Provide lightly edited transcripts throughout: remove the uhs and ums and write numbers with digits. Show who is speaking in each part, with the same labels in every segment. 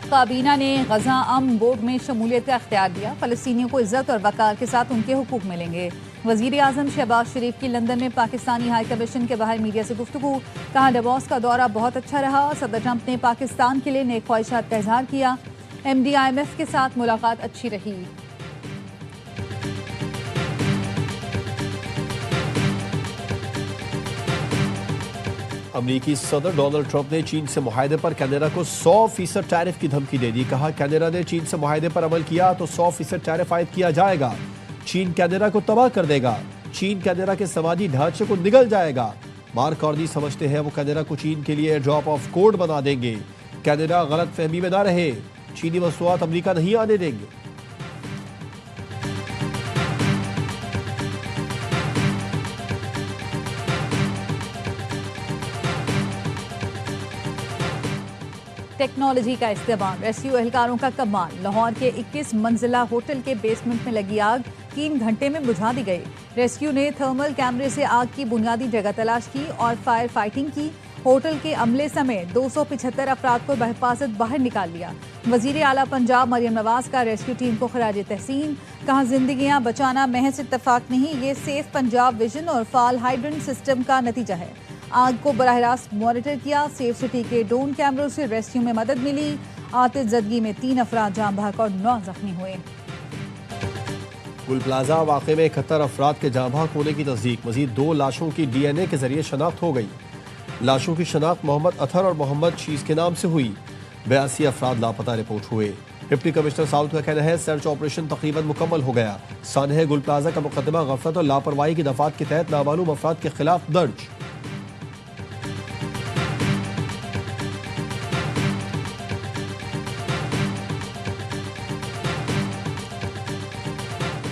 Speaker 1: काबीना ने गजा अमन बोर्ड में शमूलियत का इख्तियार दिया। फ़लस्तीनियों को इज्जत और वक़ार के साथ उनके हुकूक मिलेंगे। वज़ीर आज़म शहबाज शरीफ की लंदन में पाकिस्तानी हाई कमीशन के बाहर मीडिया से गुफ्तगू। कहा डबॉस का दौरा बहुत अच्छा रहा। सदर ट्रंप ने पाकिस्तान के लिए नेक ख्वाहिशात का इजहार किया। MD IMF के साथ मुलाकात अच्छी रही।
Speaker 2: अमरीकी सदर डोनाल्ड ट्रंप ने चीन से मुआहदे पर कनाडा को 100% टैरिफ की धमकी दे दी। कहा कनाडा ने चीन से मुआहदे पर अमल किया तो 100% टैरिफ आयद किया जाएगा। चीन कनाडा को तबाह कर देगा। चीन कनाडा के समाजी ढांचे को निगल जाएगा। मार्क कार्नी समझते हैं वो कनाडा को चीन के लिए ड्रॉप ऑफ कोड बना देंगे। कनाडा गलत फहमी में ना रहे, चीनी मसनूआत अमरीका नहीं आने देंगे।
Speaker 1: टेक्नोलॉजी का इस्तेमाल, रेस्क्यू एहलकारों का कमाल। लाहौर के 21 मंजिला होटल के बेसमेंट में लगी आग 3 घंटे में बुझा दी गई। रेस्क्यू ने थर्मल कैमरे से आग की बुनियादी जगह तलाश की और फायर फाइटिंग की। होटल के अमले समेत 275 अफराद को बहिफाजत बाहर निकाल लिया। वजीर आला पंजाब मरियम नवाज का रेस्क्यू टीम को खराज तहसीन। कहा जिंदगियां बचाना महज इत्तफाक नहीं, ये सेफ पंजाब विजन और फाल हाइड्रेंट सिस्टम का नतीजा है। आग को बराह रास्त मॉनिटर किया। सेफ सिटी के ड्रोन कैमरों से रेस्क्यू में मदद मिली। आतिशज़दगी में 3 अफराद जाँ बहक और 9 जख्मी हुए।
Speaker 2: गुल प्लाजा वाक़े में 71 अफराद के जाँ बहक होने की तस्दीक। मजीद 2 लाशों की DNA के जरिए शनाख्त हो गई। लाशों की शनाख्त मोहम्मद अतहर और मोहम्मद शीज के नाम से हुई। 82 अफराद लापता रिपोर्ट हुए। डिप्टी कमिश्नर साउथ का कहना है सर्च ऑपरेशन तकरीबन मुकम्मल हो गया। सानह गुल प्लाजा का मुकदमा गफलत और लापरवाही की दफात के तहत नामालूम अफराद के खिलाफ दर्ज।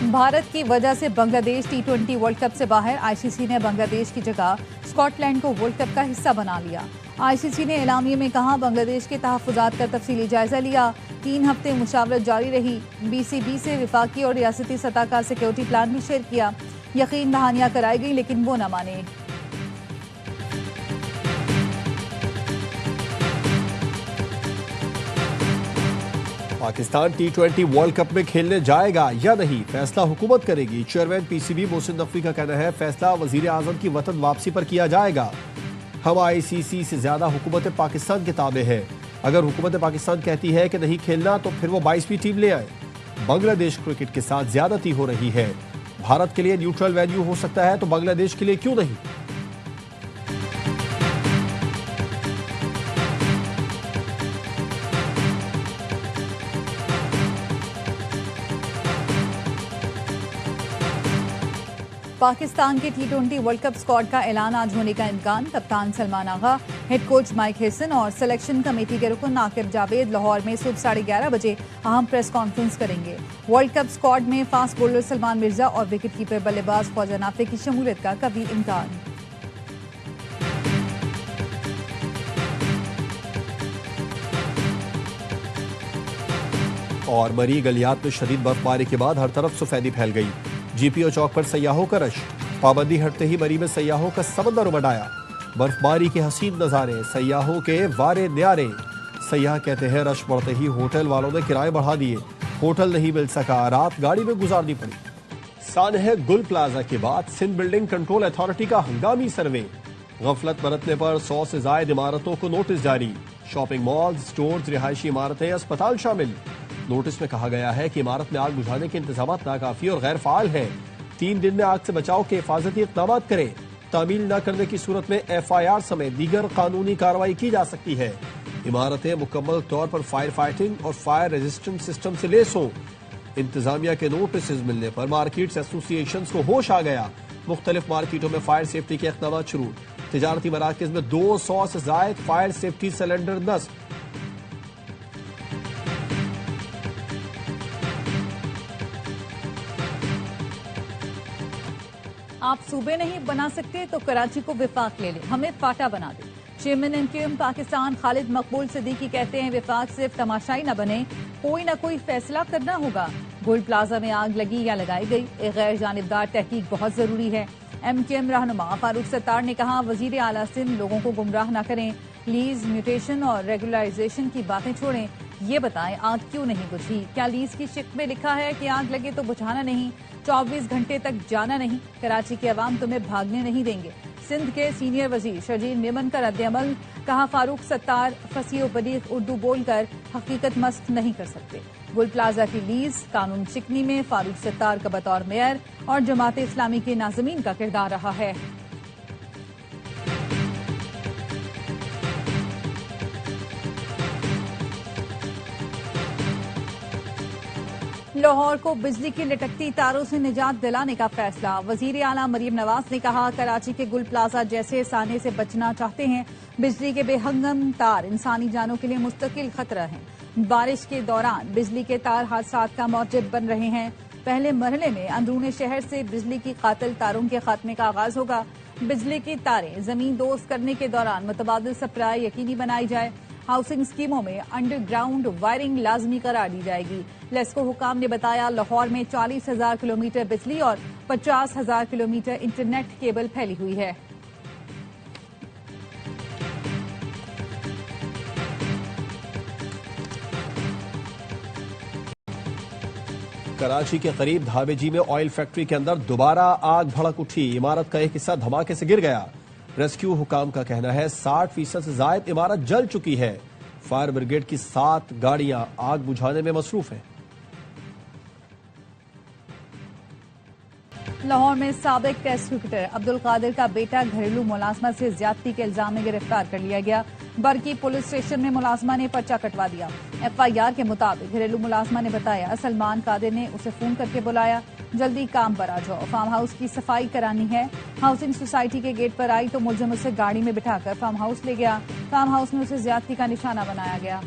Speaker 1: भारत की वजह से बांग्लादेश T20 वर्ल्ड कप से बाहर। ICC ने बांग्लादेश की जगह स्कॉटलैंड को वर्ल्ड कप का हिस्सा बना लिया। ICC ने एलामिये में कहा बांग्लादेश के तहफ़्फ़ुज़ात का तफसीली जायजा लिया। 3 हफ्ते मुशावरत जारी रही। BCB से विफाकी और रियासती सतह का सिक्योरिटी प्लान भी शेयर किया। यकीन दहानियाँ कराई गई लेकिन वो न माने।
Speaker 2: पाकिस्तान T20 वर्ल्ड कप में खेलने जाएगा या नहीं, फैसला हुकूमत करेगी। चेयरमैन PCB मोहसिन नकवी का कहना है फैसला वजीर आजम की वतन वापसी पर किया जाएगा। हम ICC से ज्यादा हुकूमत पाकिस्तान के ताबे है। अगर हुकूमत पाकिस्तान कहती है कि नहीं खेलना तो फिर वो 22वीं टीम ले आए। बांग्लादेश क्रिकेट के साथ ज्यादती हो रही है। भारत के लिए न्यूट्रल वेन्यू हो सकता है तो बांग्लादेश के लिए क्यों नहीं।
Speaker 1: पाकिस्तान के T20 वर्ल्ड कप स्क्वाड का ऐलान आज होने का इम्कान। कप्तान सलमान आगा, हेड कोच माइक हेसन और सिलेक्शन कमेटी के रुकन नाकिब जावेद लाहौर में सुबह 11:30 बजे अहम प्रेस कॉन्फ्रेंस करेंगे। वर्ल्ड कप स्क्वाड में फास्ट बॉलर सलमान मिर्जा और विकेट कीपर बल्लेबाज ख्वाजा नाफे की शमूलियत का कभी इम्कान।
Speaker 2: और मरी गलियात में शदीद बर्फबारी के बाद हर तरफ सफेदी फैल गई। GPO चौक पर सयाहों का रश। पाबंदी हटते ही मरी में सयाहों का समंदर उमड़ आया। बर्फबारी के हसीन नज़ारे, सयाहों के वारे न्यारे। सयाह कहते हैं रश बढ़ते ही होटल वालों ने किराए बढ़ा दिए। होटल नहीं मिल सका, रात गाड़ी में गुजारनी पड़ी। सानह गुल प्लाजा के बाद सिंध बिल्डिंग कंट्रोल अथॉरिटी का हंगामी सर्वे। गफलत बरतने पर 100 से ज्यादा इमारतों को नोटिस जारी। शॉपिंग मॉल, स्टोर्स, रिहायशी इमारतें, अस्पताल शामिल। नोटिस में कहा गया है कि इमारत में आग बुझाने के इंतजाम नाकाफी और गैर फाल है। 3 दिन में आग से बचाव के हिफाजती इक़दाम करें। तामील न करने की सूरत में FIR समेत दीगर कानूनी कार्रवाई की जा सकती है। इमारतें मुकम्मल तौर पर फायर फाइटिंग और फायर रेजिस्टेंट सिस्टम से लेस हों। इंतजामिया के नोटिस मिलने पर मार्केट्स एसोसिएशन को होश आ गया। मुख्तलिफ मार्केटों में फायर सेफ्टी के इक़दाम शुरू। तिजारती मराकज़ में 200 से ज़ायद फायर सेफ्टी सिलेंडर नस्ब।
Speaker 1: आप सूबे नहीं बना सकते तो कराची को विफाक ले ले, हमें फाटा बना दे। चेयरमैन MQM पाकिस्तान खालिद मकबूल सिद्दीकी कहते हैं विफाक सिर्फ तमाशाई न बने, कोई ना कोई फैसला करना होगा। गोल्ड प्लाजा में आग लगी या लगाई गई, एक गैर जानिबदार तहकीक बहुत जरूरी है। MQM रहनुमा फारूक सत्तार ने कहा वजीर आला सिंध लोगों को गुमराह न करें, लीज, म्यूटेशन और रेगुलराइजेशन की बातें छोड़ें। ये बताएं आग क्यों नहीं बुझी? क्या लीज की शिफ्ट में लिखा है कि आग लगे तो बुझाना नहीं, 24 घंटे तक जाना नहीं? कराची के अवाम तुम्हें भागने नहीं देंगे। सिंध के सीनियर वजीर शजीर मेमन का रद्द-ए-अमल, कहा फारूक सत्तार फसी व बलीग उर्दू बोलकर हकीकत मस्त नहीं कर सकते। गुल प्लाजा की लीज कानून चिकनी में फारूक सत्तार का बतौर मेयर और जमात इस्लामी के नाज़मीन का किरदार रहा है। लाहौर को बिजली की लटकती तारों से निजात दिलाने का फैसला। वजीर आला मरीम नवाज ने कहा कराची के गुल प्लाजा जैसे साने से बचना चाहते हैं। बिजली के बेहंगम तार इंसानी जानों के लिए मुस्तकिल खतरा हैं। बारिश के दौरान बिजली के तार हादसात का मौजब बन रहे हैं। पहले मरहले में अंदरूनी शहर से बिजली की कातिल तारों के खात्मे का आगाज होगा। बिजली की तारें जमीन दोस्त करने के दौरान मुतबादिल सप्लाई यकीनी बनाई जाए। हाउसिंग स्कीमों में अंडरग्राउंड वायरिंग लाजमी करार दी जाएगी। लेस्को हुकाम ने बताया लाहौर में 40,000 किलोमीटर बिजली और 50,000 किलोमीटर इंटरनेट केबल फैली हुई है।
Speaker 2: कराची के करीब धाबेजी में ऑयल फैक्ट्री के अंदर दोबारा आग भड़क उठी। इमारत का एक हिस्सा धमाके से गिर गया। रेस्क्यू हुकाम का कहना है 60% से ज्यादा इमारत जल चुकी है। फायर ब्रिगेड की 7 गाड़ियां आग बुझाने में मसरूफ हैं।
Speaker 1: लाहौर में साबिक टेस्ट क्रिकेटर अब्दुल कादिर का बेटा घरेलू मुलाजमत से ज्यादती के इल्जाम में गिरफ्तार कर लिया गया। बरकी पुलिस स्टेशन में मुलाजमा ने पर्चा कटवा दिया। FIR के मुताबिक घरेलू मुलाजमा ने बताया सलमान कादिर ने उसे फोन करके बुलाया, जल्दी काम पर आ जाओ, फार्म हाउस की सफाई करानी है। हाउसिंग सोसाइटी के गेट पर आई तो मुलजिम उसे गाड़ी में बिठाकर फार्म हाउस ले गया। फार्म हाउस में उसे ज्यादती का निशाना बनाया गया।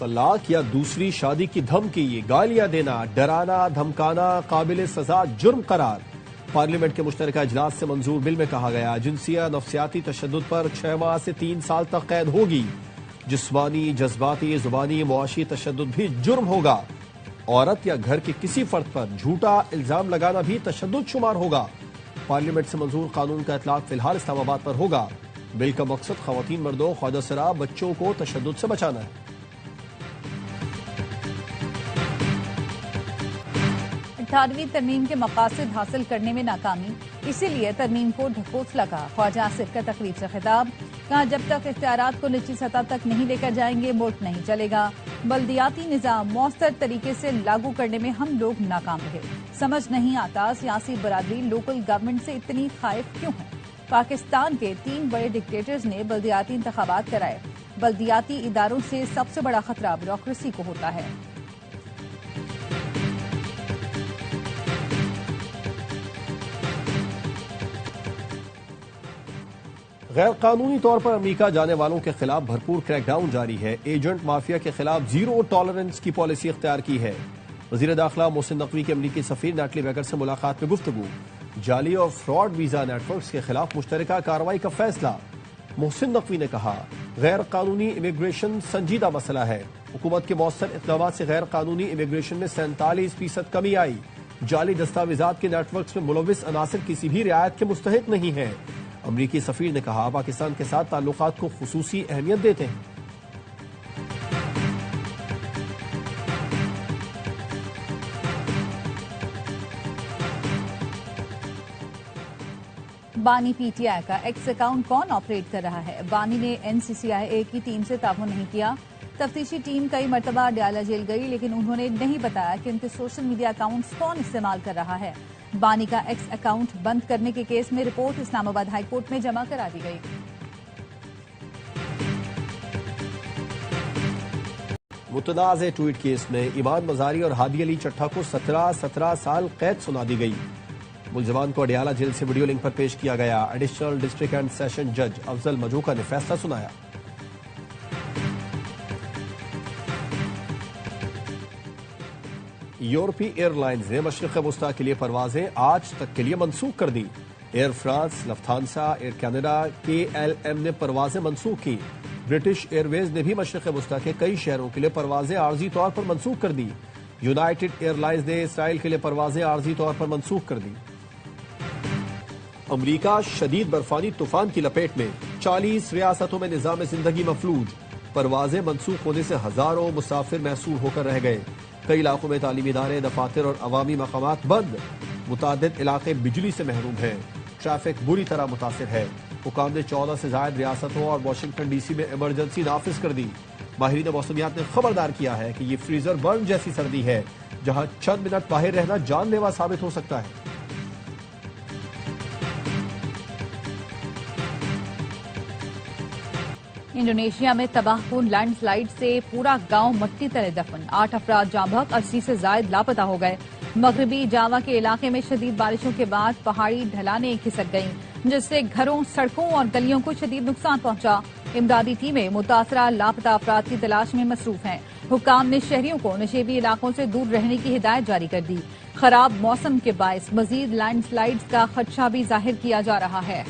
Speaker 2: तलाक या दूसरी शादी की धमकी, गालियां देना, डराना धमकाना काबिल सजा जुर्म करार। पार्लियामेंट के मुश्तरका इजलास से मंजूर बिल में कहा गया जिनसिया नफ्सियाती तशद्दुद पर 6 माह से 3 साल तक कैद होगी। जिस्मानी जज्बाती जुबानी मुआशी तशद्दुद भी जुर्म होगा। औरत या घर के किसी फर्द पर झूठा इल्जाम लगाना भी तशद्दुद शुमार होगा। पार्लियामेंट से मंजूर कानून का इतलाक फिलहाल इस्लामाबाद पर होगा। बिल का मकसद खवातीन मर्दों ख्वाजा सरा बच्चों को तशद्दुद से बचाना है।
Speaker 1: 18वीं तरमीम के मकासद हासिल करने में नाकामी, इसीलिए तरमीम को ढकोसला कहा। ख्वाजा आसिफ का तकरीब से खिताब, कहा जब तक इख्तियारात को निजी सतह तक नहीं लेकर जाएंगे मुल्क नहीं चलेगा। बल्दियाती निजाम मौसर तरीके से लागू करने में हम लोग नाकाम रहे। समझ नहीं आता सियासी बरादरी लोकल गवर्नमेंट से इतनी खाइफ क्यों है। पाकिस्तान के 3 बड़े डिक्टेटर्स ने बल्दियाती इंतखाबात कराए। बल्दियाती इदारों से सबसे बड़ा खतरा ब्यूरोक्रेसी को होता है।
Speaker 2: गैर कानूनी तौर पर अमेरिका जाने वालों के खिलाफ भरपूर क्रैकडाउन जारी है। एजेंट माफिया के खिलाफ 0 टॉलरेंस की पॉलिसी इख्तियार की है। वजीर दाखिला मोहसिन नकवी की अमरीकी सफीर नैटली बेकर से मुलाकात में गुफ्तगू। जाली और फ्रॉड वीजा नेटवर्क्स के खिलाफ मुश्तरका कार्रवाई का फैसला। मोहसिन नकवी ने कहा गैर कानूनी इमिग्रेशन संजीदा मसला है। हुकूमत के मौसर इक़दामात से गैर कानूनी इमिग्रेशन में 47% कमी आई। जाली दस्तावेजात के नेटवर्क्स में मुलविस अनासिर किसी भी रियायत के मुस्तहिक नहीं है। अमरीकी सफीर ने कहा पाकिस्तान के साथ ताल्लुकात को खुसूसी अहमियत देते हैं।
Speaker 1: बानी PTI का एक्स अकाउंट कौन ऑपरेट कर रहा है? बानी ने NCCIA की टीम से ताउन नहीं किया। तफ्तीशी टीम कई मरतबा डाला जेल गई, लेकिन उन्होंने नहीं बताया कि उनके सोशल मीडिया अकाउंट्स कौन इस्तेमाल कर रहा है। बानी का एक्स अकाउंट बंद करने के केस में रिपोर्ट इस्लामाबाद हाई कोर्ट में जमा करा दी गई।
Speaker 2: मुतनाज़े ट्वीट केस में ईमान मजारी और हादी अली चट्ठा को 17 साल कैद सुना दी गई। मुलजमान को अडियाला जेल से वीडियो लिंक पर पेश किया गया। एडिशनल डिस्ट्रिक्ट एंड सेशन जज अफजल मजूका ने फैसला सुनाया। यूरोपीय एयरलाइंस ने मशरिक़ वस्ता के लिए परवाजें आज तक के लिए मनसूख कर दी। Air France, Lufthansa, Air Canada, KLM ने परवाजें मनसूख की। ब्रिटिश एयरवेज ने भी मशरिक़ वस्ता के कई शहरों के लिए परवाजें आर्जी तौर पर मनसूख कर दी। यूनाइटेड एयरलाइंस ने इसराइल के लिए परवाजें आर्जी तौर पर मंसूख कर दी। अमरीका शदीद बर्फानी तूफान की लपेट में, 40 रियासतों में निजाम जिंदगी मफलूज। परवाजें मंसूख होने से हजारों मुसाफिर महसूर होकर रह गए। कई इलाकों में तालीमी इदारे, दफातर और अवामी मकामात बंद। मुतादिद इलाके बिजली से महरूम हैं। ट्रैफिक बुरी तरह मुतासिर है। हुकाम ने 14 से ज्यादा रियासतों और वाशिंगटन डीसी में इमरजेंसी नाफिज कर दी। माहिरीन मौसमियात ने खबरदार किया है कि ये फ्रीजर बर्न जैसी सर्दी है, जहां चंद मिनट बाहर रहना जानलेवा साबित हो सकता है।
Speaker 1: इंडोनेशिया में तबाहकुन लैंडस्लाइड से पूरा गांव मट्टी तले दफन। 8 अफराद जाँ बहक, 80 से जायद लापता हो गए। मगरबी जावा के इलाके में शदीद बारिशों के बाद पहाड़ी ढलानें खिसक गईं, जिससे घरों, सड़कों और गलियों को शदीद नुकसान पहुंचा। इमदादी टीमें मुतासरा लापता अफराद की तलाश में मसरूफ हैं। हुक्काम ने शहरियों को नशेबी इलाकों से दूर रहने की हिदायत जारी कर दी। खराब मौसम के बायस मजीद लैंडस्लाइड्स का खदशा भी जाहिर किया जा रहा है।